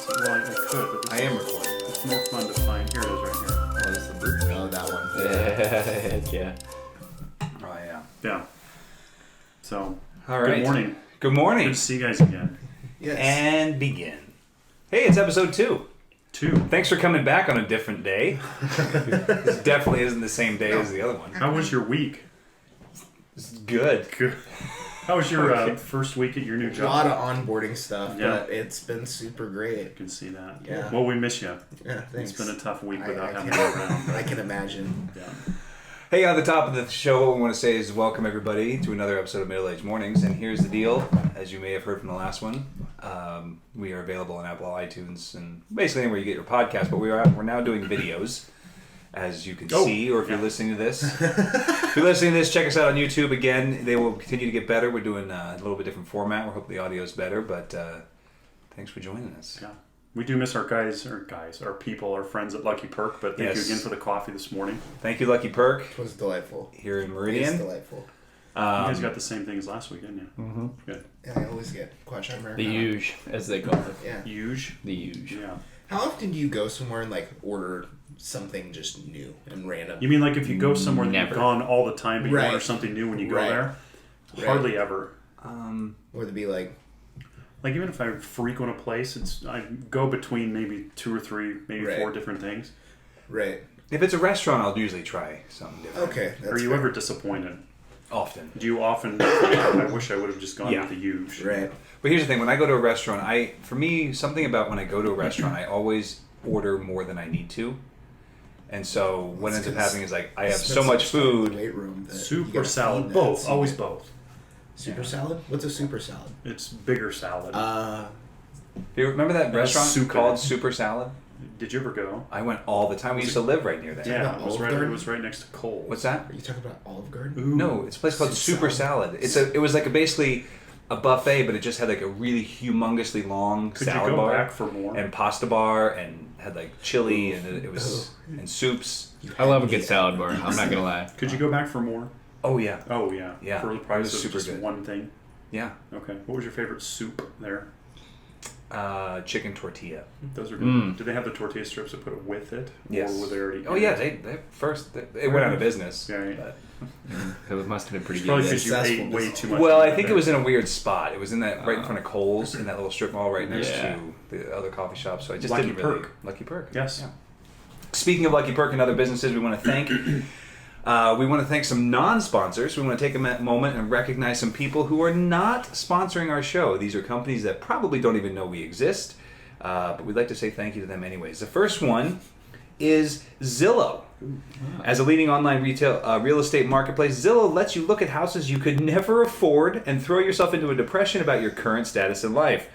Well, I could, but I am recording. it's more fun to find. Here it is right here. Oh, this is the boot. Oh, that one. Heck yeah. Oh, yeah. Yeah. So, All right. good morning. Good morning. Good to see you guys again. Yes. And begin. Hey, it's episode 2. 2. Thanks for coming back on a different day. This definitely isn't the same day as the other one. How was your week? It's good. Good. How was your first week at your new A job? lot of onboarding stuff, Yeah. but it's been super great. I can see that. Yeah. Well, we miss you. Yeah, thanks. It's been a tough week I without having can- you around. I can imagine. Yeah. Hey, on the top of the show, what we want to say is welcome everybody to another episode of Middle Age Mornings. And here's the deal. As you may have heard from the last one, we are available on Apple, iTunes, and basically anywhere you get your podcast. But we're now doing videos, as you can see, or if you're listening to this. If you're listening to this, check us out on YouTube. Again, they will continue to get better. We're doing a little bit different format. We hope the audio is better, but thanks for joining us. Yeah. We do miss our our people, our friends at Lucky Perk, but thank you again for the coffee this morning. Thank you, Lucky Perk. It was delightful. Here in It Meridian. was delightful. You guys got the same thing as last week, didn't you? Mm-hmm. Good. Yeah, I always get question Americano. The huge, as they call it. Yeah. Huge. The huge. Yeah. How often do you go somewhere and like order something just new and random? You mean like if you go somewhere that Never. you've gone all the time, but you Right. order something new when you go Right. there? Right. Hardly ever. Or to be like, Like even if I frequent a place, I go between maybe 2 or 3, maybe Right. 4 different things. right? If it's a restaurant, I'll usually try something different. Okay. That's Are you fair. ever disappointed? Often. Do you often? I wish I would have just gone Yeah. with the huge. Right. But here's the thing: when I go to a restaurant, for me, something about when I go to a restaurant, I always order more than I need to, and so what That's ends up 'cause happening is like I have Spend so much much time in the food. weight room that you Soup or gotta salad? feed that, Both. so Always you- both. Super Yeah. salad? What's a super salad? It's bigger salad. Do you remember that restaurant soup called in it. Super Salad? Did you ever go? I went all the time. We used to live right near there. Yeah, about it was Olive right. It Garden? was right next to Cole's. What's that? Are you talking about Olive Garden? Ooh. No, it's a place called Soup Super salad. Salad. It was like basically a buffet, but it just had like a really humongously long Could salad you go bar back for more? and pasta bar, and had like chili, and it was and soups. I love a good salad bar. I'm not gonna lie. Could you go back for more? Oh yeah, Oh yeah. Yeah, For the it price was of super just good. one thing. yeah. Okay. What was your favorite soup there? Chicken tortilla. Those are good. Mm. Did they have the tortilla strips to put it with it? Yes. Or were they already? Oh yeah, they went out of business. Yeah. But- It must have been pretty Probably good. because you Successful ate way business. too much. Well, of I it think it there. was in a weird spot. It was in that right in front of Cole's in that little strip mall right next Yeah. to the other coffee shop. So I just Lucky didn't really Perk. Lucky Perk. Yes. Yeah. Speaking of Lucky Perk and other businesses, we want to thank. We want to thank some non-sponsors. We want to take a moment and recognize some people who are not sponsoring our show. These are companies that probably don't even know we exist, but we'd like to say thank you to them anyways. The first one is Zillow. As a leading online real estate marketplace, Zillow lets you look at houses you could never afford and throw yourself into a depression about your current status in life.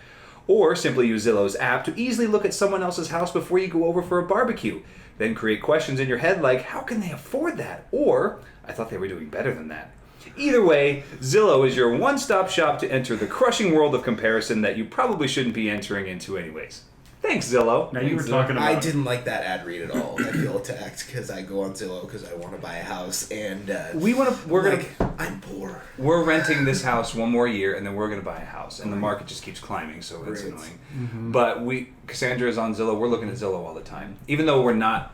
Or simply use Zillow's app to easily look at someone else's house before you go over for a barbecue. Then create questions in your head like, how can they afford that? Or, I thought they were doing better than that. Either way, Zillow is your one-stop shop to enter the crushing world of comparison that you probably shouldn't be entering into anyways. Thanks, Zillow. Now you were talking about. I didn't like that ad read at all. I feel attacked because I go on Zillow because I want to buy a house and I'm poor. We're renting this house one more year, and then we're going to buy a house. And the market just keeps climbing, so it's Right. annoying. But Cassandra is on Zillow. We're looking at Zillow all the time, even though we're not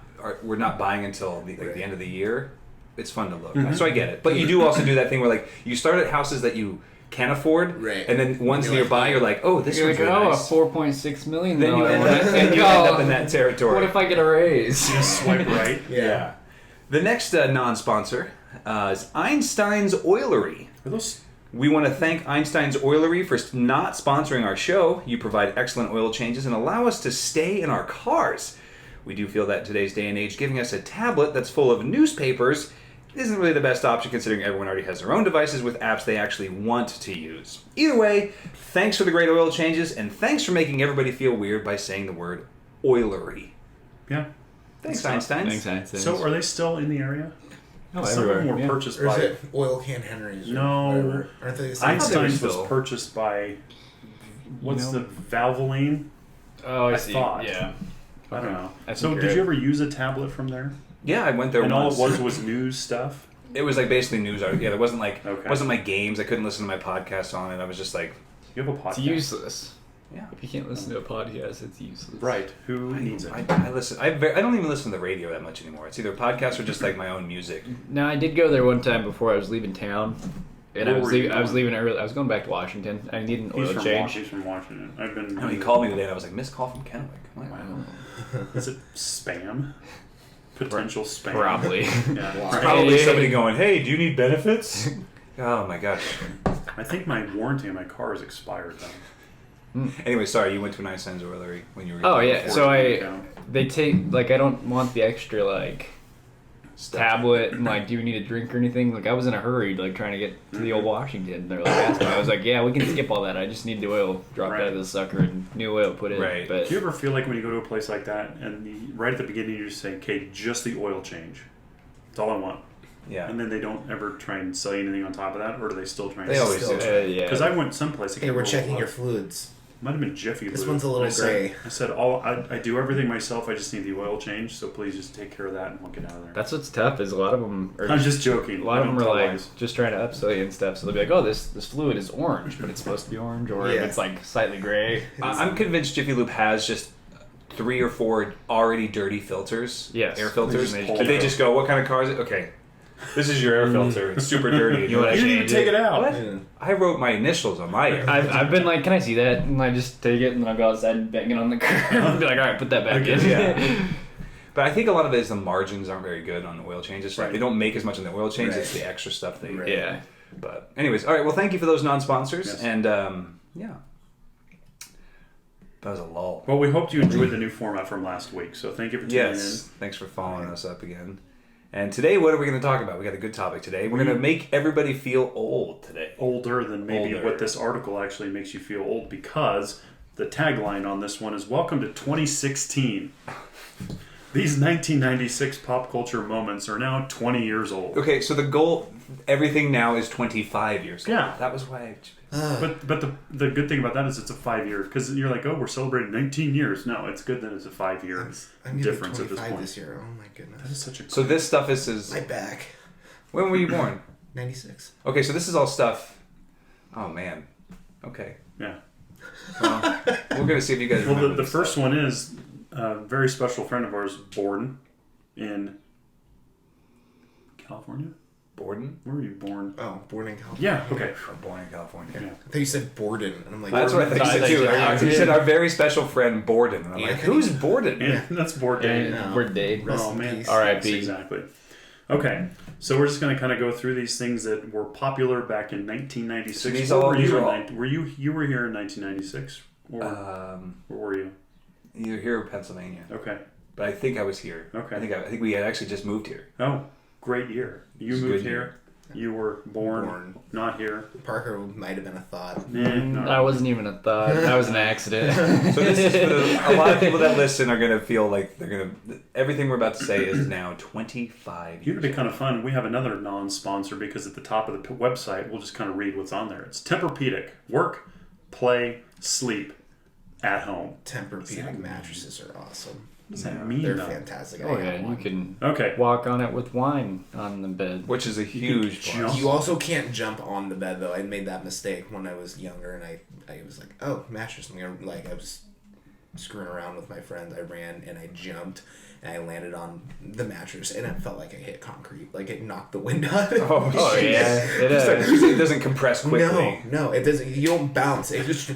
buying until the end of the year. It's fun to look. So I get it. But you do also do that thing where like you start at houses that you can afford, Right. and then ones You're nearby, like, you're like, oh, this You're one's like, really oh, nice. a 4.6 million. Then you though. end up in that territory. What if I get a raise? Just swipe right. Yeah. The next non-sponsor is Einstein's Oilery. Are those? We want to thank Einstein's Oilery for not sponsoring our show. You provide excellent oil changes and allow us to stay in our cars. We do feel that in today's day and age, giving us a tablet that's full of newspapers isn't really the best option considering everyone already has their own devices with apps they actually want to use. Either way, thanks for the great oil changes, and thanks for making everybody feel weird by saying the word oilery. Yeah. Thanks, Einstein. Thanks, Einstein. So are they still in the area? Oh, Some of them everywhere. were Yeah. purchased Or is by. it Oil Can Henry's? Or No. whatever? Aren't they the same? Einstein's still- was purchased by. What's No. the Valvoline? Oh, I see. thought. Yeah. I don't know. I So think did you're you ever use a tablet from there? Yeah, I went there And once. all it was news stuff. It was like basically news. Yeah, there wasn't like Okay. wasn't my games. I couldn't listen to my podcast on it. I was just like, You have a podcast. It's useless. Yeah. If you can't listen to a podcast, it's useless. Right. Who needs it? I listen. I don't even listen to the radio that much anymore. It's either podcasts or just like my own music. Now, I did go there one time before I was leaving town. And Where I was were you I was going? leaving early. I was going back to Washington. I needed an oil change. He's from Washington. I've been. No, he called me today and I was like, missed call from Kennewick. I'm like, Wow. Is it spam? Potential spam. Probably. Yeah. It's probably Hey. somebody going, hey, do you need benefits? Oh my gosh. I think my warranty on my car is expired though. Anyway, sorry, you went to a nice Sen's oilery when you were. Oh, yeah. So Yeah. they take, like, I don't want the extra, like, tablet and, like, do you need a drink or anything? Like, I was in a hurry, like, trying to get to the old Washington. They're like, asking me. I was like, yeah, we can skip all that. I just need the oil dropped Right. out of the sucker and new oil put in. Right. But Do you ever feel like when you go to a place like that and right at the beginning you just say, okay, just the oil change. That's all I want. Yeah. And then they don't ever try and sell you anything on top of that, or do they still try and They always Still do. try. Because yeah. I went someplace. Hey, we're checking your fluids. Might have been Jiffy This Lube. one's a little I said- gray. I said, I do everything myself. I just need the oil change. So please just take care of that and we'll get out of there. That's what's tough is a lot of them are I'm just joking. a lot of them are tell like lies. just trying to upsell you and stuff. So they'll be like, "Oh, this fluid is orange, but it's supposed to be orange, or if Yeah. it's like slightly gray." I'm convinced Jiffy Lube has just 3 or 4 already dirty filters. Yes. Air filters. They just And pull they it just go, what kind of car is it? Okay. This is your air filter. It's super dirty. You wanna You didn't even change take it out. What? I wrote my initials on my air. I've been like, "Can I see that?" And I just take it and then I go outside and bang it on the curb and be like, "All right, put that back in." Yeah. But I think a lot of it is the margins aren't very good on the oil changes. Right. They don't make as much on the oil change. Right. It's the extra stuff they. Right. Yeah. But anyways, all right. Well, thank you for those non-sponsors, Yes. and yeah, that was a lull. Well, we hoped you enjoyed the new format from last week. So thank you for tuning Yes, thanks for following us up again. And today, what are we going to talk about? We got a good topic today. We're going to make everybody feel old today. in. Older than maybe Older. what this article actually makes you feel old, because the tagline on this one is "Welcome to 2016." These 1996 pop culture moments are now 20 years old. Okay, so the goal, everything now is 25 years old. Yeah. That was why. But the good thing about that is it's a 5-year, because you're like, oh, we're celebrating 19 years. No, it's good that it's a 5-year I'm gonna be difference at this 25 point. this year. Oh my goodness. That is such a So this stuff is My back. when were you born? 96. Okay, so this is all stuff. Oh man. Okay. yeah. Well, we're gonna see if you guys. Well, remember the this first stuff. one is a very special friend of ours, born in California. Borden. Where were you born? Oh, born in California. Yeah. Okay. Or born in California. Yeah. I thought you said Borden, and I'm like, That's what I Borden? thought you said too. Yeah. You said our very special friend Borden, and I'm like, Anthony. who's Borden? Yeah, that's board And game. No. we're Dave. Rest Oh in man. peace. R.I.P. Yes, exactly. Okay, so we're just going to kind of go through these things that were popular back in 1996. So these Where all- were these you are in all- nine- were you were here in 1996, or where were you? You're here in Pennsylvania, Okay. but I think I was here. Okay. I think we had actually just moved here. Oh, great year. You It's a moved good here. year. You were born, Born. not here. Parker might have been a thought. No. That wasn't even a thought. That was an accident. So this is for a lot of people that listen are gonna feel like they're gonna. Everything we're about to say is now 25 Here to years. be kind of fun, we have another non-sponsor, because at the top of the website, we'll just kind of read what's on there. It's Tempur-Pedic. Work, play, sleep, at home. Tempur-Pedic mattresses are awesome. What does that mean, They're though? fantastic. I Oh have yeah, you one. can Okay. walk on it with wine on the bed. Which is a huge jump. plus. You also can't jump on the bed though. I made that mistake when I was younger, and I was like, oh, mattress. I'm gonna, like, I was screwing around with my friends. I ran and I jumped and I landed on the mattress, and it felt like I hit concrete. Like it knocked the wind out. Oh, Oh shit. yeah, it It's like, is. it doesn't compress quickly. No, it doesn't. You don't bounce. It just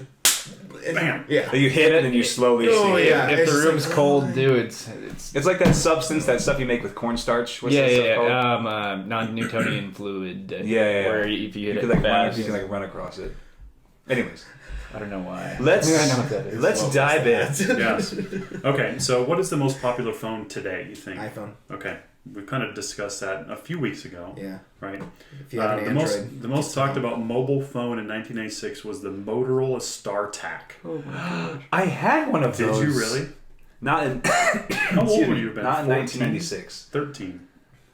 Bam. Yeah. You hit it and you slowly Oh, see it. yeah. If it's the just room's like, cold, dude, it's It's like that substance, that stuff you make with cornstarch. What's yeah, that stuff yeah, called? non-Newtonian fluid. Yeah. Where if you hit You it can like fast, you can like run across it. Anyways, I don't know why. let's I know what that is. let's Well, dive in. Yes. Okay, so what is the most popular phone today, you think? iPhone. Okay. We kind of discussed that a few weeks ago, Yeah. right? If you have an the Android, most most talked about mobile phone in 1996 was the Motorola Star Tac. Oh my gosh. I had one of Did those. you really? Not in. How old Excuse would me, you have been? Not in 14? 1996. 13.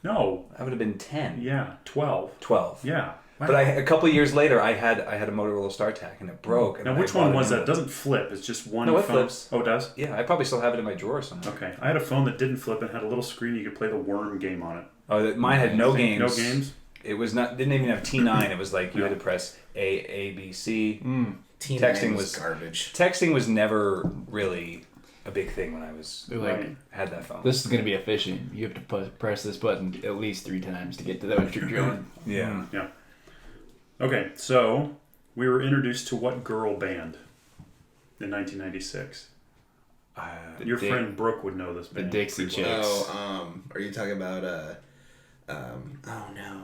No. I would have been 10. Yeah. 12. 12. Yeah. Wow. But a couple years later, I had a Motorola Star Tac and it broke. And Now, I which bought one a was new that? It doesn't flip. It's just one No, it phone. flips. Oh, it does? Yeah, I probably still have it in my drawer somewhere. Okay. I had a phone that didn't flip and had a little screen you could play the worm game on it. Oh, mine had no games. No games? it was not didn't even have T9. It was like you had to press A B C. T9 Texting was was garbage. Texting was never really a big thing when I was had that phone. This is gonna be efficient. You have to press this button at least 3 times to get to what you're doing. Yeah. Yeah. Okay, so we were introduced to what girl band in 1996? Your friend Brooke would know this The band. Dixie pretty Chicks. well. Oh, are you talking about oh no.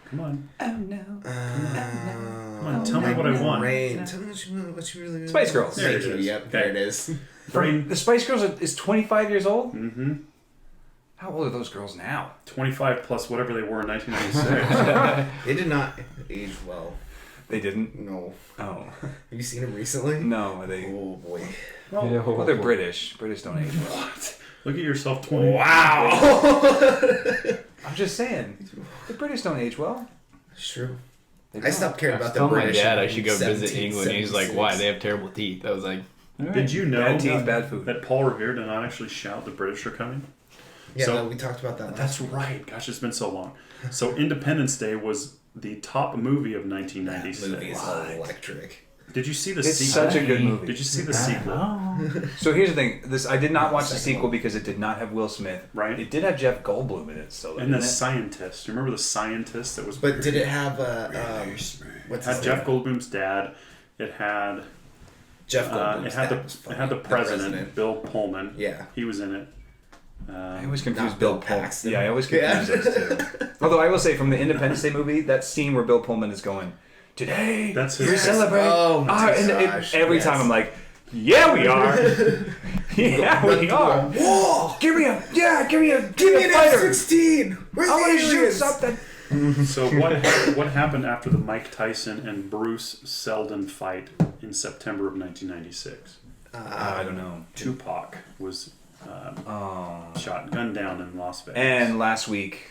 Come on. Oh no. Come on, tell me what I want. Rain. Tell me what you really Spice Girls. There it Thank you. is. Yep, Okay. there it is. Braden, The Spice Girls is 25 years old? mm-hmm. How old are those girls now? 25 plus whatever they were in 1996. They did not age well. They didn't? No. Oh. Have you seen them recently? No, they... Oh boy. Well, they're British. British don't age well. What? Look at yourself 20. Wow. I'm just saying. The British don't age well. It's true. They I don't. stopped caring about the Told my British. dad I in should go visit England. He's like, 1776. "Why? They have terrible teeth." I was like, "All right." Did you know Bad teeth, bad food. that Paul Revere did not actually shout the British are coming? Yeah, So- no, we talked about that. That's right. Gosh, it's been so long. So Independence Day was the top movie of That 1996. movie is electric. Did you see the It's sequel? such a good movie. Did you see the sequel? So here's the thing. I did not watch the Second sequel one. because it did not have Will Smith. Right. It did have Jeff Goldblum in it, so And the scientist. Remember the scientist that was? But did it have It what's had his Jeff name? Goldblum's dad. It had Jeff Goldblum. it had the president, Bill Pullman. Yeah. He was in it. I always confuse Not Bill Bill Pullman. Paxton. Yeah, I always confuse those two. Although I will say, from the Independence Day movie, that scene where Bill Pullman is going, "Today, That's his- we're Yes. celebrating." Oh my and gosh, every yes. time I'm like, "Yeah, we are. Yeah, we are. Whoa! Give me a Give me an fighter. F-16. Where's I the want to shoot aliens? something." So what happened after the Mike Tyson and Bruce Seldon fight in September of 1996? I don't know. Tupac was Oh. shot, gunned down in Las Vegas. And last week,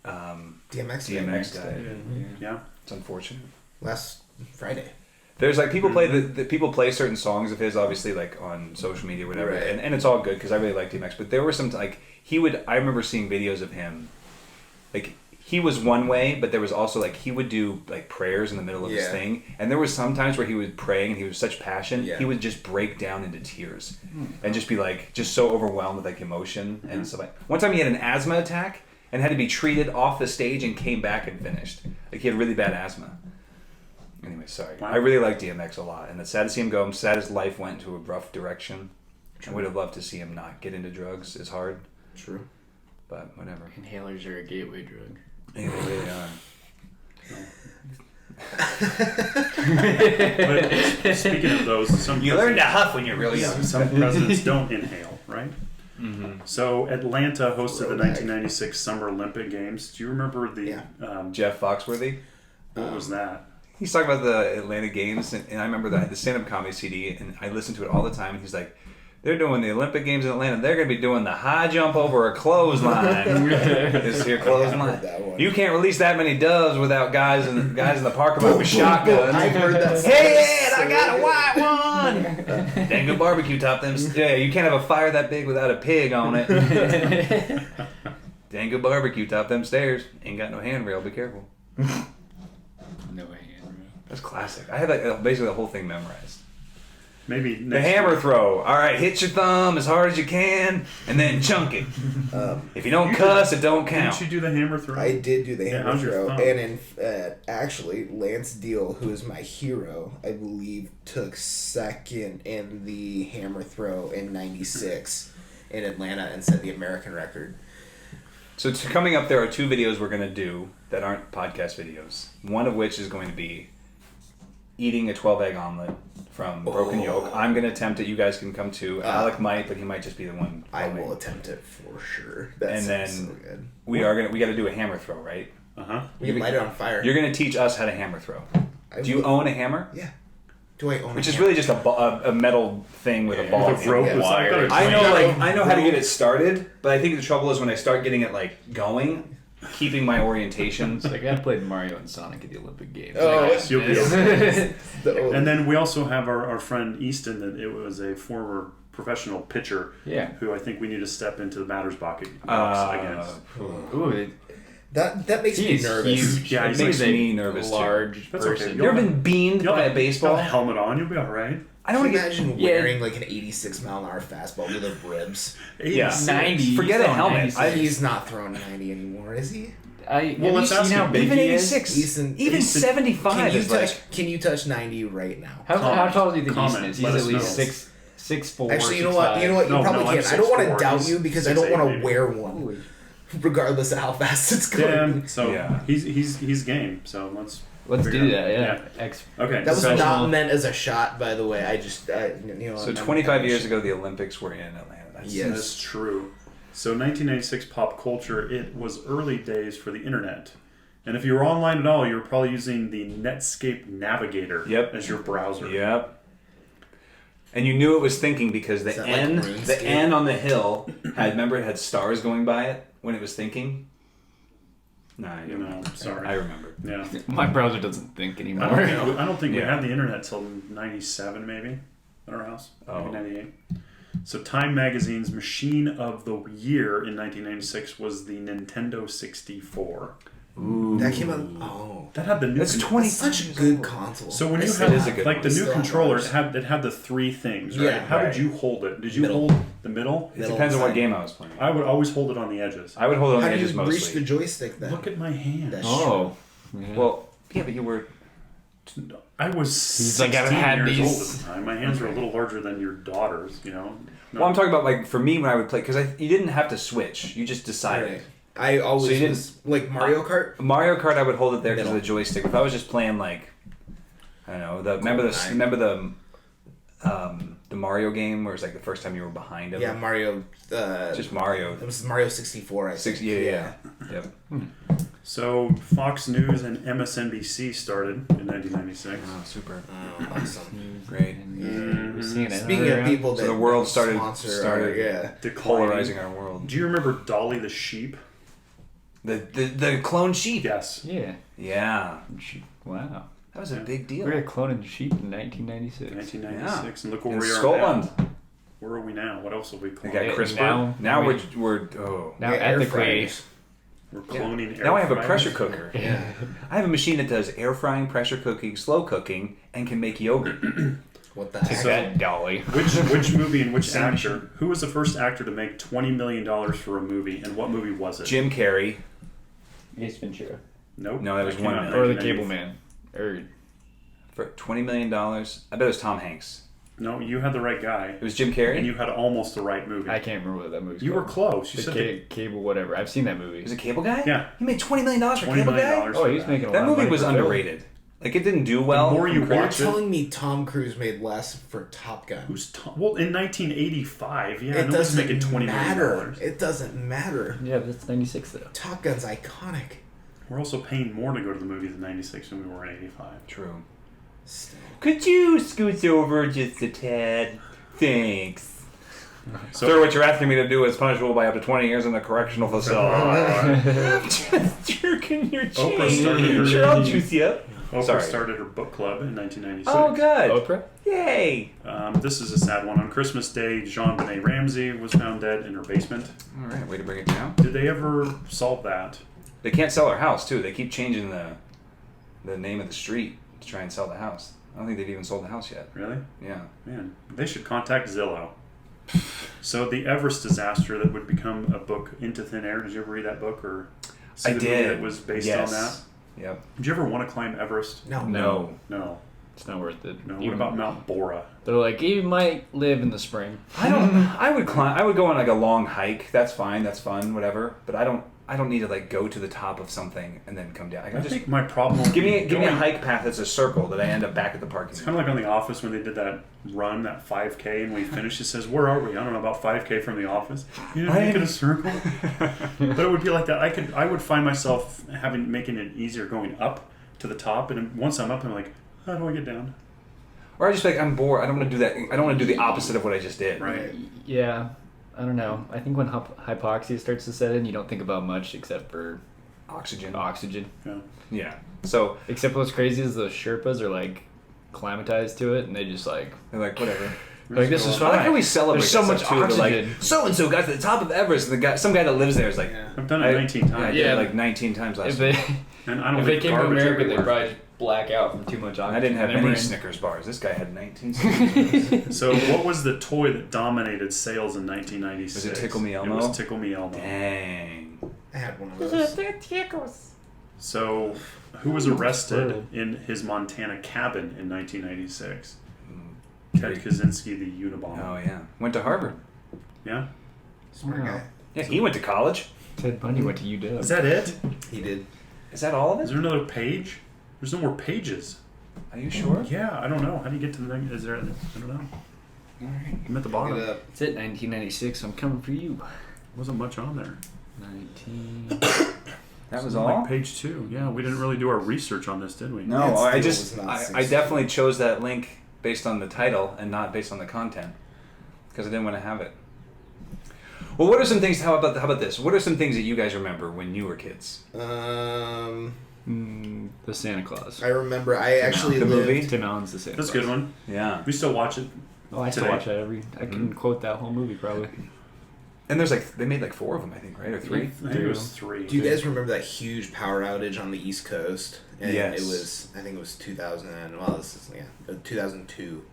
DMX. DMX died. Yeah. It's unfortunate. Last Friday. There's like people play the people play certain songs of his, obviously, like on social media or whatever, Right. and it's all good because I really like DMX. But there were some like I remember seeing videos of him, like he was one way, but there was also like he would do like prayers in the middle of his Yeah. thing, and there was some times where he was praying and he was such passion, Yeah. he would just break down into tears and just be like just so overwhelmed with like emotion and stuff. Like one time he had an asthma attack and had to be treated off the stage and came back and finished. Like he had really bad asthma. Anyway, sorry. Wow. I really like DMX a lot, and it's sad to see him go. I'm sad his life went into a rough direction. I would have loved to see him not get into drugs. It's hard, True. but whatever. Inhalers are a gateway drug. Yeah, they really are. But speaking of those, some huff when you're really some presidents don't inhale, right? Mm-hmm. So Atlanta hosted the 1996 Summer Olympic Games. Do you remember the Yeah. Jeff Foxworthy. what was that? He's talking about the Atlanta Games, and I remember the stand-up comedy CD, and I listened to it all the time. And he's like, "They're doing the Olympic Games in Atlanta. They're going to be doing the high jump over a clothesline. This here clothesline. that one. You can't release that many doves without guys in the parking lot with shotguns. I've heard that. Hey, Ed, I got a white one. Dang good barbecue top them. Yeah, you can't have a fire that big without a pig on it. Dang good barbecue top them stairs. Ain't got no handrail. Be careful." No way. That's classic. I had like basically the whole thing memorized. Maybe The next hammer year. throw. All right, hit your thumb as hard as you can, and then chunk it. If you don't cuss, it don't count. Didn't you do the hammer throw? I did do the Yeah, hammer how's your throw, thumb? and actually, Lance Deal, who is my hero, I believe, took second in the hammer throw in '96 in Atlanta and set the American record. So coming up, there are 2 videos we're going to do that aren't podcast videos. One of which is going to be eating a 12-egg omelet from Broken Yolk. I'm going to attempt it. You guys can come too. Alec might, but he might just be the one. I filming. will attempt it for sure. That And sounds then so good. We got to do a hammer throw, right? We can light it on fire. You're going to teach us how to hammer throw. Do you own a hammer? Yeah. Do I own? Which a is hammer? really just a metal thing with a ball. With a rope. Yeah. It's like got a I know, train. I know how to get it started, but I think the trouble is when I start getting it like going, keeping my orientation. It's like I played Mario and Sonic at the Olympic Games. Oh, Like, You'll be The- And then we also have our friend Easton, that it was a former professional pitcher Yeah. who I think we need to step into the batter's box against. Ooh, That makes me He's nervous. huge. Yeah, It he's makes like a me nervous, too. large That's okay. person. You ever been beamed You'll by have a baseball? a helmet on. You'll be all right. I don't Can you get. imagine Yeah. wearing like an 86 mile an hour fastball with the ribs? Yeah. 86. 90. Forget He's a helmet. throwing He's not throwing 90 anymore, is he? Well, have let's you ask seen how him. big Even he is? 86. Easton- Even Easton- 75 is like. Can you touch 90 right now? How tall do you think Comment. Easton is? He's Let at us least know. 6'4". Actually, you know what? You No, probably no, I'm can't. I don't want to 6'4". doubt He's you because I don't 6'8" want to maybe. wear one, regardless of how fast it's going. Damn. So Yeah. he's game. So let's Let's figure do it out. that. Yeah. Okay. That was so, not meant as a shot, by the way. I just, So 25 years ago, the Olympics were in Atlanta. That's Yes. That's true. So 1996 pop culture. It was early days for the internet. And if you were online at all, you were probably using the Netscape Navigator Yep. as your browser. Yep. And you knew it was thinking because Is the that like N, RuneScape? the N on the hill remember it had stars going by it when it was thinking. Nah, I You don't know, sorry. I remember. Yeah. My browser doesn't think I anymore. don't think we Yeah. had the internet till 97 maybe at our house. Oh. Maybe 98. So Time Magazine's Machine of the Year in 1996 was the Nintendo 64. Ooh. That came out. Oh, That had the new That's con- 20 it's such a good console. So when you It's had is a good like one. the new Still controllers works. had the three things, right? Yeah, How right. did you hold it? Did you Middle. hold the middle? It depends on what game I was playing. I would always hold it on the edges. I would hold it on How the do edges you reach mostly. the joystick then? Look at my hand. That's Oh. Yeah. Well, yeah, but you were. I was He's like, 16 I've had years these- old at the time. My hands were a little larger than your daughter's, you know. No. Well, I'm talking about like for me when I would play because you didn't have to switch. You just decided. Right. I always So you was like Mario Kart. Mario Kart, I would hold it there because of Middle. the joystick. If I was just playing like, I don't know, remember the Mario game where it's like the first time you were behind him. Yeah, Mario. Just Mario. It was Mario 64. I think. Yeah. Yep. So Fox News and MSNBC started in 1996. Oh, super. Oh, awesome. Great. We're seeing it. Speaking of people that So the world started sponsor, yeah. Declining. Polarizing our world. Do you remember Dolly the sheep? The clone sheep. Yes. Yeah. Yeah. Wow. That was a big We deal. were cloning sheep in 1996. 1996, and look where In we are Scotland. now. Where are we now? What else have we They cloned? got Yeah, CRISPR. now Now we- we're oh. Now Yeah, air ethically, fryers. We're cloning air Now I have a fryers. pressure cooker. Yeah. I have a machine that does air frying, pressure cooking, slow cooking, and can make yogurt. What the take heck? So- that dolly. Which movie and which Same actor? Who was the first actor to make $20 million for a movie, and what movie was it? Jim Carrey. Ace Ventura. Nope. No, that was came one out in million. Or the 1990. Cable Man. Or For $20 million. I bet it was Tom Hanks. No, you had the right guy, It was Jim Carrey? and you had almost the right movie. I can't remember what that movie's You were called. close. You The said Cable, whatever. I've seen that movie. Was it Cable Guy? Yeah. He made $20 million for $20 Cable million. Guy? Oh, he was making a lot That of movie money was for film. underrated. Like, it didn't do well. The more you from You're watch it, telling me Tom Cruise made less for Top Gun? who's well in 1985? Yeah, It nobody's doesn't making $20 matter. million. It doesn't matter. Yeah, but that's 96 though. Top Gun's iconic. We're also paying more to go to the movies in '96 than we were in '85. True. Still. Could you scoot over just a tad? Thanks. So- Sir, what you're asking me to do is punishable by up to 20 years in the correctional facility. Just jerking your Oprah cheek. started her- Sure, I'll juice you up. Oprah Sorry. started her book club in 1996. Oh, good. Oprah? Yay. This is a sad one. On Christmas Day, Jean Benet Ramsey was found dead in her basement. All right, way to bring it down. Did they ever solve that? They can't sell her house, too. They keep changing the name of the street to try and sell the house. I don't think they've even sold the house yet. Really? Yeah. Man, they should contact Zillow. So the Everest disaster that would become a book, Into Thin Air. Did you ever read that book or see I the did. movie that was based Yes. on that? Yep. Did you ever want to climb Everest? No. No. No. It's not worth it. No. What Even- about Mount Bora? They're like, you might live in the spring. I don't. I would climb. I would go on like a long hike. That's fine. That's fun. Whatever. But I don't need to like go to the top of something and then come down. I I can just think my problem would give me be a going- hike path that's a circle that I end up back at the parking It's lot. kind of like on The Office when they did that run, that 5K, and we finished. It says, "Where are we?" I don't know, about 5K from the office. You didn't make it a circle, but it would be like that. I would find myself making it easier going up to the top, and once I'm up, I'm like, how do I get down? Or I just like I'm bored. I don't want to do that. I don't want to do the opposite of what I just did. Right. Yeah, I don't know. I think when hypoxia starts to set in, you don't think about much except for Oxygen. oxygen. Yeah. Yeah. So Except what's crazy is those Sherpas are like climatized to it, and they just like they're like whatever. Like, this is I like fine. how we celebrate There's so that much stuff, too. They're oxygen. like, so-and-so got to the top of Everest, and some guy that lives there is like, Yeah. I've done it 19 times. I did Yeah. it like 19 times last If week. they And I don't if they leave came to garbage America, they'd everywhere. probably just black out from too much oxygen. I didn't have They any were in- Snickers bars. This guy had 19 Snickers bars. So, what was the toy that dominated sales in 1996? Was it Tickle Me Elmo? It was Tickle Me Elmo. Dang. I had one of those. So, who was arrested in his Montana cabin in 1996? Ted Kaczynski, the Unabomber. Oh, yeah. Went to Harvard. Yeah? Smart Wow. guy. Yeah, he went to college. Ted Bundy went to UW. Is that it? He did. Is that all of Is it? there another page? There's no more pages. Are you sure? Yeah, I don't know. How do you get to the next? Is there? I don't know. I'm at the bottom. Look it up. It's it, 1996. I'm coming for you. Wasn't much on there. 19. That was Something all? like page 2. Yeah, we didn't really do our research on this, did we? No, That I still just, was not I 60. definitely chose that link based on the title and not based on the content because I didn't want to have it. Well, what are some things? How about this? What are some things that you guys remember when you were kids? The Santa Claus. I remember. I actually The lived. movie? Tim Allen's the Santa That's a Claus. good one. Yeah, We still watch it. Oh, I still Today. watch that I can quote that whole movie probably. and there's like they made like 4 of them, I think, right, or 3? I think it was 3. Do you guys remember that huge power outage on the East Coast? And Yes. it was. I think it was 2000. Well, this is 2002,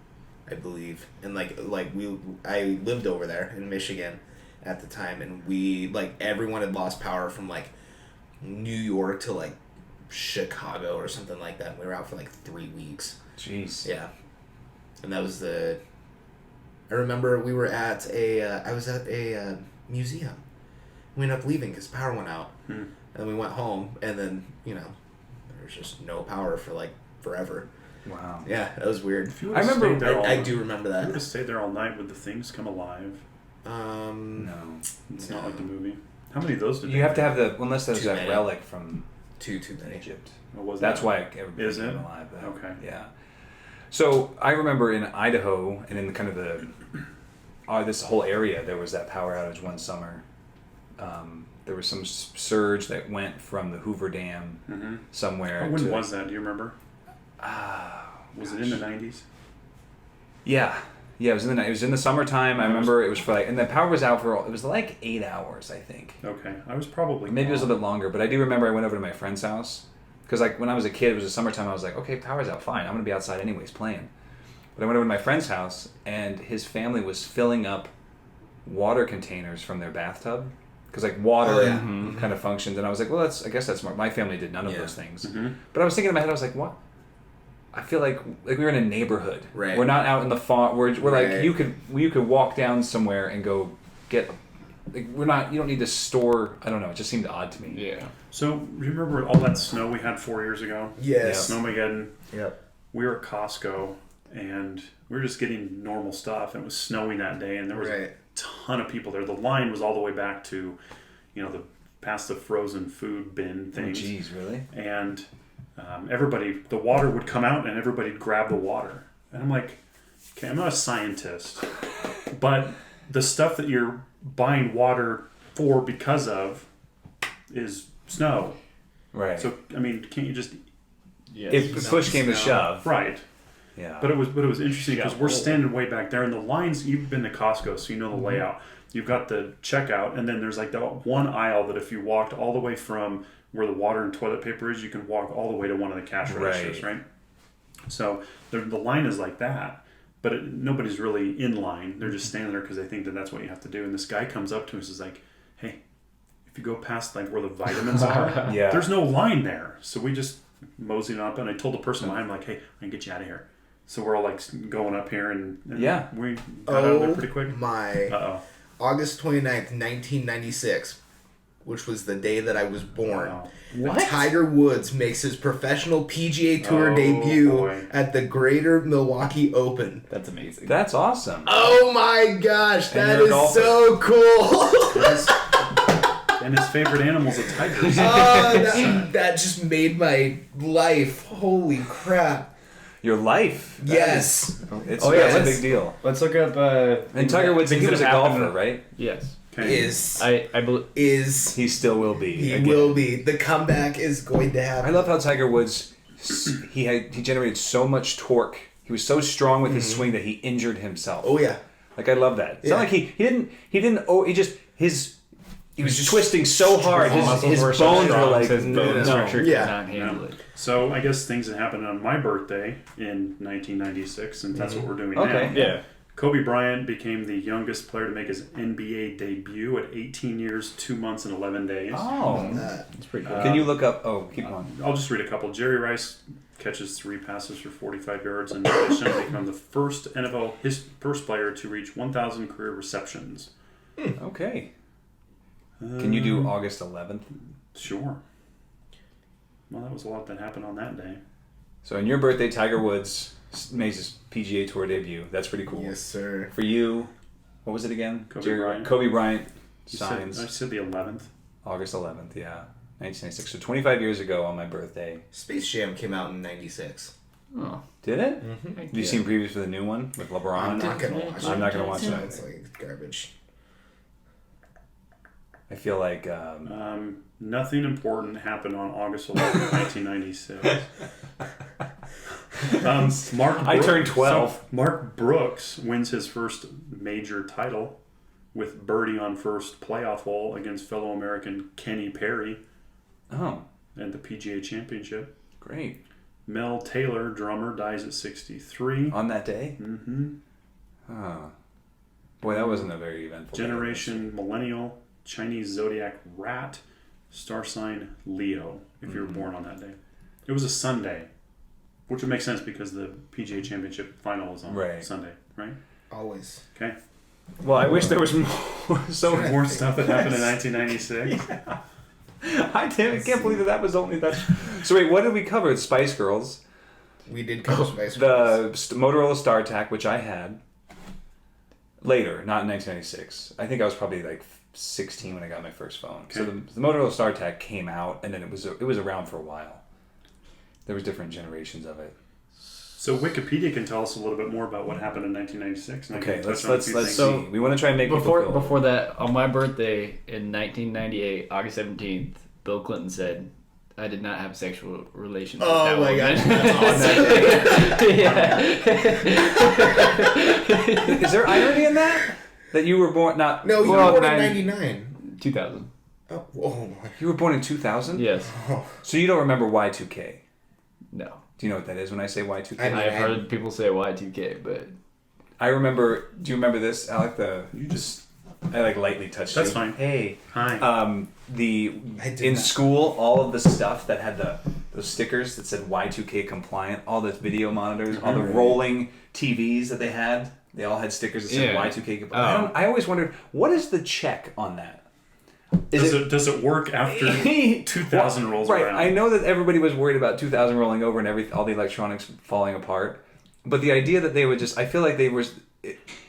I believe. And I lived over there in Michigan at the time, and everyone had lost power from like New York to like Chicago or something like that. We were out for like 3 weeks. Jeez. Yeah, and that was the. I remember we were at I was at a museum. We ended up leaving because power went out, and we went home, and then there was just no power for like forever. Wow. Yeah, that was weird. If you I would've remember- stayed there all- I do remember If you would that. have stayed there all night, would the things come alive? No. It's not like the movie. How many of those did You have to have unless there's Too that many. relic from Too many. Egypt. What was That's that? why everybody Is came it? alive. Though. Okay. Yeah. So I remember in Idaho and in the kind of this whole area, there was that power outage one summer. There was some surge that went from the Hoover Dam somewhere. When was that? Do you remember? Was it in the 90s? Yeah. Yeah, it was in the summertime. I remember it was for and the power was out it was like 8 hours, I think. Okay. I was probably Maybe it was a little bit longer, but I do remember I went over to my friend's house because like when I was a kid, it was the summertime. I was like, okay, power's out, fine. I'm gonna be outside anyways playing. But I went over to my friend's house, and his family was filling up water containers from their bathtub because like water kind of functions. And I was like, well, I guess that's smart. My family did none of those things. But I was thinking in my head, I was like, what? I feel like we were in a neighborhood. Right. We're not out in the farm. We're Right. like you could walk down somewhere and go get. Like, we're not. You don't need to store. I don't know. It just seemed odd to me. Yeah. So, do you remember all that snow we had 4 years ago? Yes. Snowmageddon. Yep. We were at Costco, and we were just getting normal stuff. And it was snowing that day, and there was a ton of people there. The line was all the way back to, past the frozen food bin Oh, things. geez, really? And the water would come out, and everybody'd grab the water. And I'm like, okay, I'm not a scientist, but the stuff that you're buying water for because of is snow. Right. So, I mean, can't you just... Yeah. If push came to shove. Right. Yeah. But it was interesting because we're Yeah. standing way back there, and the lines. You've been to Costco, so you know the layout. You've got the checkout, and then there's like that one aisle that if you walked all the way from where the water and toilet paper is, you can walk all the way to one of the cash registers, right? So the line is like that, but nobody's really in line. They're just standing there because they think that that's what you have to do. And this guy comes up to us and is like, "Hey, if you go past like where the vitamins are, Yeah. there's no line there." So we just moseyed on up, and I told the person behind me, like, "Hey, I can get you out of here." So we're all like going up here, and Yeah. we got out of there pretty quick. My Uh-oh. August 29th, 1996, which was the day that I was born. Wow. What? Tiger Woods makes his professional PGA Tour Oh, debut boy. at the Greater Milwaukee Open. That's amazing. That's awesome. Oh my gosh, And that you're a is golfer. so cool. And his favorite animal's a tiger. that just made my life. Holy crap. Your life. That Yes. is- It's, Oh, yeah, that's a let's- big deal. Let's look up. And Tiger Woods, things he that was a happened- golfer, right? Yes. Okay. I believe. He still will be. He again. will be. The comeback is going to happen. I love how Tiger Woods, he generated so much torque. He was so strong with his swing that he injured himself. Oh yeah. Like I love that. It's Yeah. not like he didn't. Oh, he was just twisting so hard. His bones were like his bone structure Yeah. could not handle it. So I guess things that happened on my birthday in 1996, and that's what we're doing Okay. now. Yeah. Kobe Bryant became the youngest player to make his NBA debut at 18 years, 2 months, and 11 days. Oh, It's pretty cool. can you look up? Oh, keep going. I'll just read a couple. Jerry Rice catches 3 passes for 45 yards and additionally become the first first player to reach 1,000 career receptions. Okay. Can you do August 11th? Sure. Well, that was a lot that happened on that day. So on your birthday, Tiger Woods makes his PGA Tour debut. That's pretty cool. Yes, sir. For you, what was it again? Bryant. Kobe Bryant I signs said the 11th. August 11th, yeah. 1996. So 25 years ago on my birthday. Space Jam came out in '96. Oh. Did it? Have you seen previews for the new one with LeBron? I'm not gonna watch it. I'm not gonna watch that. It's like garbage. I feel like Nothing important happened on August 11th, 1996. I turned 12. So Mark Brooks wins his first major title with birdie on first playoff hole against fellow American Kenny Perry oh, and the PGA Championship. great. Mel Taylor, drummer, dies at 63. On that day? Mm-hmm. Oh. Boy, that wasn't a very eventful day. Generation Millennial, Chinese zodiac rat, star sign Leo, if you were born on that day. It was a Sunday, which would make sense because the PGA Championship final was on Sunday, right? Always. Okay. Well, I wish there was more. More stuff that happened in 1996. I can't believe that was only that. So wait, what did we cover? Spice Girls, We did cover Spice the Girls. Motorola Star Tac, which I had later, not in 1996. I think I was probably like 16 when I got my first phone. So Okay. the Motorola Star Tac came out, and then it was around for a while. There was different generations of it. So Wikipedia can tell us a little bit more about what happened in 1996. And I Okay, can touch let's on a few see. things. We want to try and make people feel Before that, on my birthday in 1998, August 17th, Bill Clinton said, "I did not have sexual relations with that Oh my woman." gosh, that's awesome. Yeah. Is there irony in that? That you were born not? No, you well, were born in 90 '99. 2000. Oh, oh my. You were born in 2000. Yes. So you don't remember Y2K? No. Do you know what that is when I say Y2K? I- I've heard people say Y2K, but I remember. Do you remember this, Alec? I like lightly touched you. That's fine. Hey. Hi. In not. school, all of the stuff that had those stickers that said Y2K compliant, all the video monitors, all the rolling TVs that they had, they all had stickers that said Yeah. Y2K compliant. I always wondered, what is the check on that? Does it work after 2000 rolls right. around? I know that everybody was worried about 2000 rolling over and all the electronics falling apart, but the idea that they would I feel like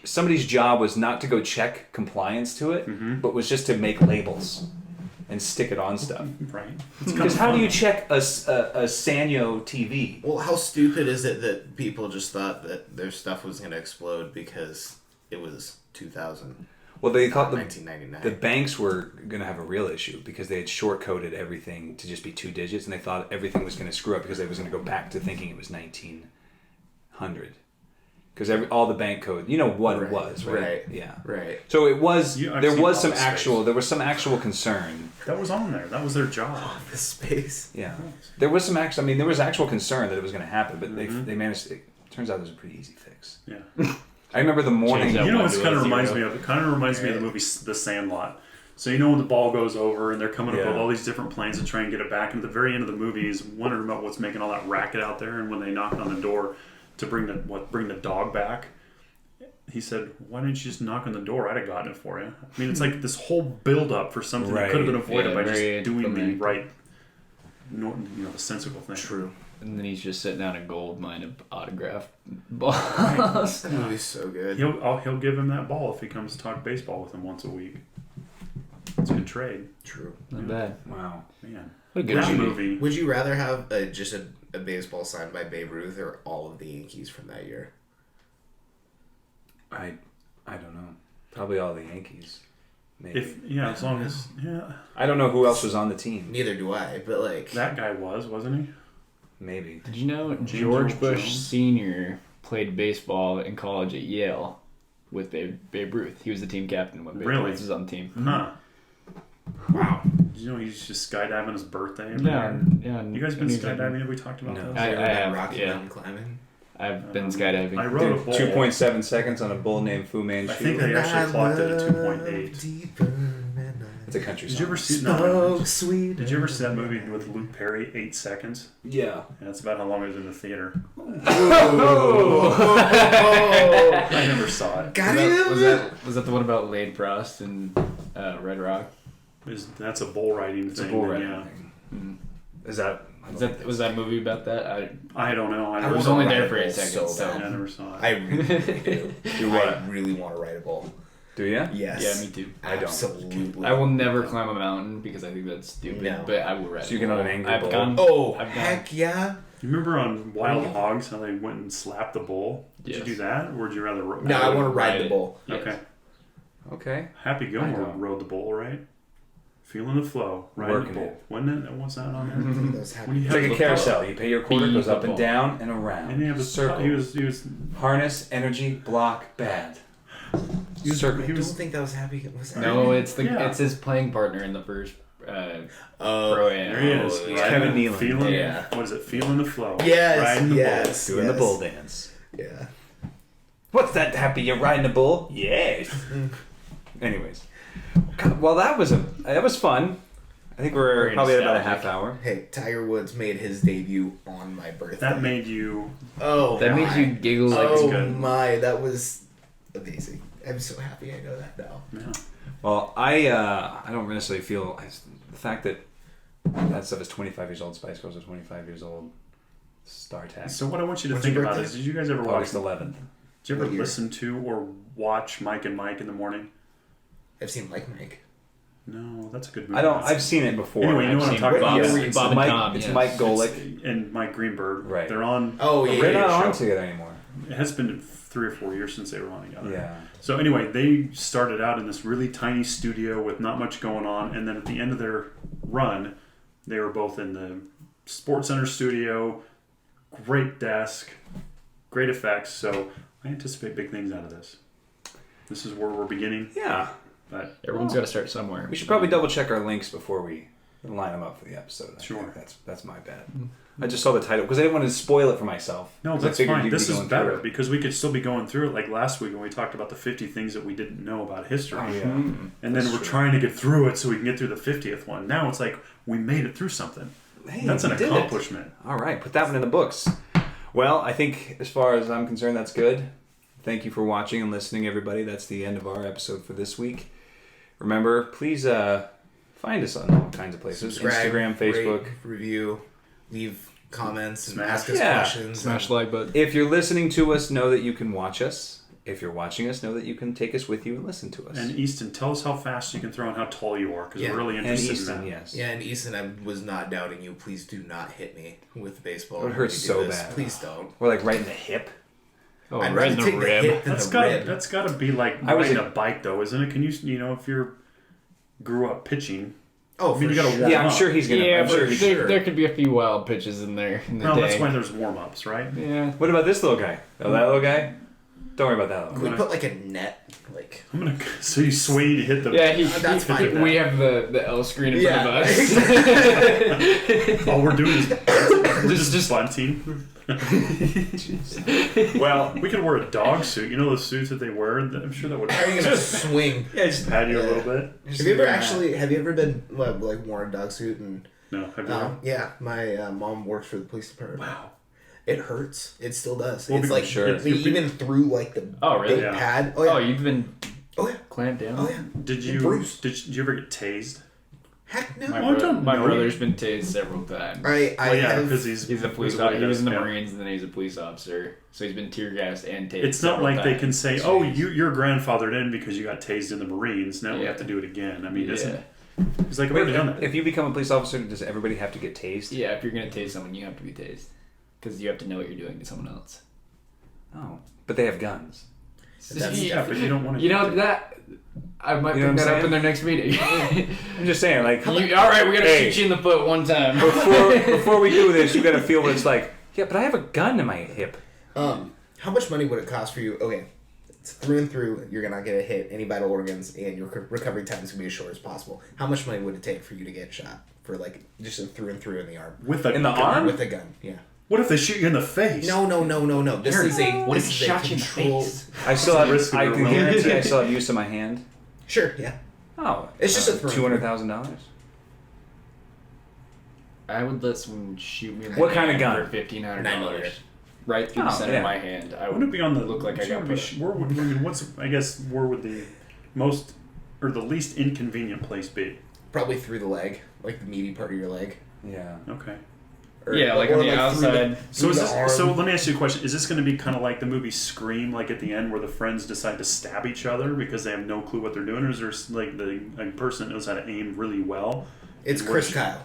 somebody's job was not to go check compliance to it, but was just to make labels and stick it on stuff. Right. Because how do you check a Sanyo TV? Well, how stupid is it that people just thought that their stuff was going to explode because it was 2000? Well, they thought 1999. the banks were going to have a real issue because they had short-coded everything to just be 2 digits, and they thought everything was going to screw up because they was going to go back to thinking it was 1900. Because all the bank code, you know what it was, right? Right. Yeah. Right. So it was. I've There seen was some Office Space. some actual concern. That was on there. That was their job. The space. Yeah. There was some actual. I mean, there was actual concern that it was going to happen, but they managed. It turns out it was a pretty easy fix. Yeah. I remember the morning. Change that You know one what to kind a of reminds zero. me of? It kind of reminds me of the movie The Sandlot. So you know when the ball goes over and they're coming up Yeah. with all these different plans to try and get it back, and at the very end of the movie he's wondering about what's making all that racket out there, and when they knocked on the door to bring the dog back, he said, "Why didn't you just knock on the door? I'd have gotten it for you." I mean, it's like this whole build up for something that could have been avoided by just very doing the climactic. right, the sensible thing. True. And then he's just sitting down a gold mine of autographed balls. That movie's so good. He'll give him that ball if he comes to talk baseball with him once a week. It's a good trade. True. Not bad. Wow. Man. What a good That movie. movie. Would you rather have just a baseball signed by Babe Ruth or all of the Yankees from that year? I don't know. Probably all the Yankees. Maybe. As long as I don't know who else was on the team. Neither do I, but that guy wasn't he? Maybe. Did you know James George Earl Bush Jones? Sr. played baseball in college at Yale with Babe Ruth. He was the team captain when Babe Really? Ruth was on the team. Huh. Wow. Did you know he's just skydiving on his birthday? Yeah. You guys been skydiving? Have we talked about No. this? I have, Rocky yeah. Mountain climbing. I've been skydiving. I rode a bull. 2.7 seconds on a bull named Fu Manchu. I think they actually clocked it at 2.8. It's a country song. Did you ever see Sweet. Did you ever see that movie with Luke Perry, 8 Seconds? Yeah. And that's about how long it was in the theater. Oh. I never saw it. Got him. Was that the one about Lane Frost and Red Rock? That's a bull riding It's thing. a bull riding Yeah. thing. Was that a movie about that? I don't know. I was only there for 8 so seconds. So. bad. I never saw it. I really do. Do what? I really want to ride a bull. Do you? Yes. Yeah, me too. I don't. Absolutely. I will never climb a mountain because I think that's stupid. No. But I will ride. So you get on an angry bull. Oh, I've gone. heck yeah. You remember on Wild Hogs how they went and slapped the bull? Did Yes. you do that? Or would you rather ride No, I want to ride ride the it. bull. Yes. Okay. Okay. Happy I Gilmore don't. rode the bull, right? Feeling the flow. Riding Working the bull. it. Wasn't it? What's that on there? That was happy. When you It's have like a the carousel. You pay your quarter, it goes up and Football. down and around. And he was Circle. He was Harness, energy, block, bad. Circle. I don't think that was happy. Was that No, it's Yeah. it's his playing partner in the first Oh, pro-am. there he is. Oh, Riding yeah. Kevin the- Nealon. Feeling, Yeah. What is it? Feeling the flow. Yes, Riding the yes. Doing the bull dance. Yeah. What's that happy? You're riding a bull? Yes. Anyways. God, well, that was fun. I think we're Very probably at about a nostalgic. half hour. Hey, Tiger Woods made his debut on my birthday. That made you. Oh, That my. made you giggle like Oh good. my, that was amazing. I'm so happy I know that now. Yeah. Well, I don't necessarily feel the fact that that stuff is 25 years old. Spice Girls are 25 years old. Star Tac. So what I want you to When's think your about birthday? is, did you guys ever watch? August 11th. Did you ever What year? listen to or watch Mike and Mike in the morning? I've seen Mike. No, that's a good movie. I don't. I've seen it before. Anyway, you know what I'm seen talking Bob- about? Yeah. It's Bob and Mike. Tom, It's yes. Mike Golick. And Mike Greenberg. Right. They're on. Oh, a yeah. They're radio not on show. together anymore. It has been 3 or 4 years since they were on together. Yeah. So anyway, they started out in this really tiny studio with not much going on, and then at the end of their run, they were both in the Sports Center studio. Great desk, great effects. So I anticipate big things out of this. This is where we're beginning. Yeah. But Everyone's got to start somewhere. We should probably double check our links before we line them up for the episode. I Sure. think that's my bad. I just saw the title because I didn't want to spoil it for myself. no, 'Cause I that's figured fine. you'd be This is going better through it. because we could still be going through it like last week when we talked about the 50 things that we didn't know about history. Oh, yeah. And then That's we're true. trying to get through it so we can get through the 50th one. Now it's like we made it through something. Hey, That's an we did it. accomplishment. All right, put that one in the books. Well, I think as far as I'm concerned, that's good. Thank you for watching and listening, everybody. That's the end of our episode for this week. Remember, please find us on all kinds of places. Subscribe, Instagram, Facebook. rate, review, leave comments, and Smash. ask us Yeah. questions. Smash the like button. If you're listening to us, know that you can watch us. If you're watching us, know that you can take us with you and listen to us. And Easton, tell us how fast you can throw and how tall you are because Yeah. we're really And interested Easton, in that. yes. Yeah, and Easton, I was not doubting you. Please do not hit me with baseball. It when hurts you so do this. bad. Please don't. We're like right in the hip. Oh, I'd right rather in the take the rib. hit than That's the got rib. that's got to be like I was riding a- a bike though, isn't it? Can you know if you're grew up pitching? Oh, I mean, for you gotta sure. warm Yeah, I'm up. sure he's gonna. Yeah, I'm sure but he's there could be a few wild pitches in there in the No, day. that's why there's warm ups, right? Yeah. What about this little guy? Oh, that little guy? Don't worry about that little Can guy. we put like a net? Like I'm gonna so you sway to hit the. Yeah, That's fine. we have the L screen in Yeah. front of us. All we're doing is we're just bunting. Well, We could wear a dog suit. You know the suits that they wear. I'm sure that would how are you gonna swing? yeah, just pad you a little bit. Have you ever been like worn a dog suit and? No, have you? ever? Yeah, my mom works for the police department. Wow. It hurts. It still does. Well, it's because like sure. even through like the Oh, really? big Yeah. pad. Oh yeah. Oh, you've been Oh yeah. clamped down? Oh yeah. Did you? Bruce. Did you ever get tased? Heck no. My, Oh, I bro- don't my know. brother's been tased several times. I Well, yeah, have. because he's He's a police what officer. He was in the yeah. Marines, and then he's a police officer. So he's been tear gassed and tased. It's not several like they times. can say, "Oh, you're grandfathered in because you got tased in the Marines. Now we Yeah. have to do it again." I mean, isn't Yeah. it? It's like I've already done that. If you become a police officer, does everybody have to get tased? Yeah, if you're gonna tase someone, you have to be tased because you have to know what you're doing to someone else. Oh, but they have guns. Yeah, but you don't want to. You know that I might You know pick what I'm that up saying? in their next meeting. I'm just saying, like, All right, we gotta Hey. shoot you in the foot one time. before we do this, you got to feel what it's like. Yeah, but I have a gun in my hip. How much money would it cost for you? Okay, it's through and through. You're gonna get hit any vital organs, and your recovery time is gonna be as short as possible. How much money would it take for you to get shot for like just a through and through in the arm? In the arm? With a gun, yeah. What if they shoot you in the face? No. This is a What if he this is a shot you in the control. face? I still have. risk of I your can will. guarantee I still have use of my hand. Sure, yeah. Oh, It's just a throw. $200,000. I would let someone shoot me in the What kind of hand gun? for $1,500. 9mm. Right through Oh, the center yeah. of my hand. I Wouldn't it would be on the look like I got put. where would I mean, what's I guess where would the most or the least inconvenient place be? Probably through the leg, like the meaty part of your leg. Yeah. Okay. Yeah, like on the through outside. So is the this, arm. so let me ask you a question. Is this going to be kind of like the movie Scream, like at the end where the friends decide to stab each other because they have no clue what they're doing, or is there like a person that knows how to aim really well? It's And Chris which- Kyle.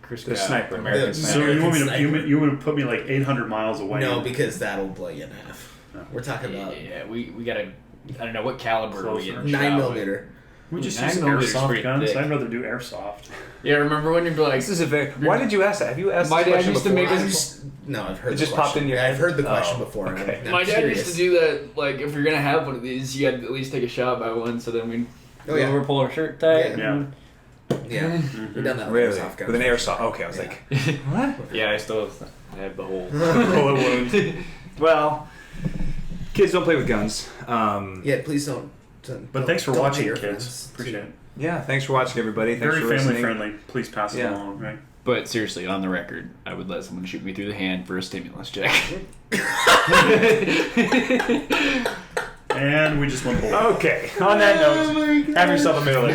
Chris The Kyle, sniper. American The- So Sniper. you want me to Sniper. you want to put me like 800 miles away? No, because that'll blow you in half. No. We're talking about Yeah, we gotta. I don't know what caliber do we get. Closer. in the 9mm. we just 9 use millimeter's airsoft pretty guns. thick. I'd rather do airsoft. Yeah, remember when you'd be like, This is a very. Why did you ask that? Have you asked My this dad question used to before? make us- No, I've heard. It the just question. popped in your Yeah, head? I've heard the question Oh, before. okay. I'm my dad curious. used to do that. Like, if you're gonna have one of these, you had to at least take a shot by one. So then we'd Oh, yeah. over, pull our shirt tight. Yeah. Yeah, we've done that with Really? airsoft guns. With an airsoft. Okay, I was Yeah. like, what? Yeah, I still have the whole. Bullet wound. Well, kids don't play with guns. Yeah, please don't. But thanks for don't watching, pay your kids. friends Appreciate to- it. Yeah, thanks for watching, everybody. Thanks Very for family listening. friendly. Please pass it Yeah. along, right? But seriously, on the record, I would let someone shoot me through the hand for a stimulus check. And we just went forward. Okay, on that note, have yourself a middle.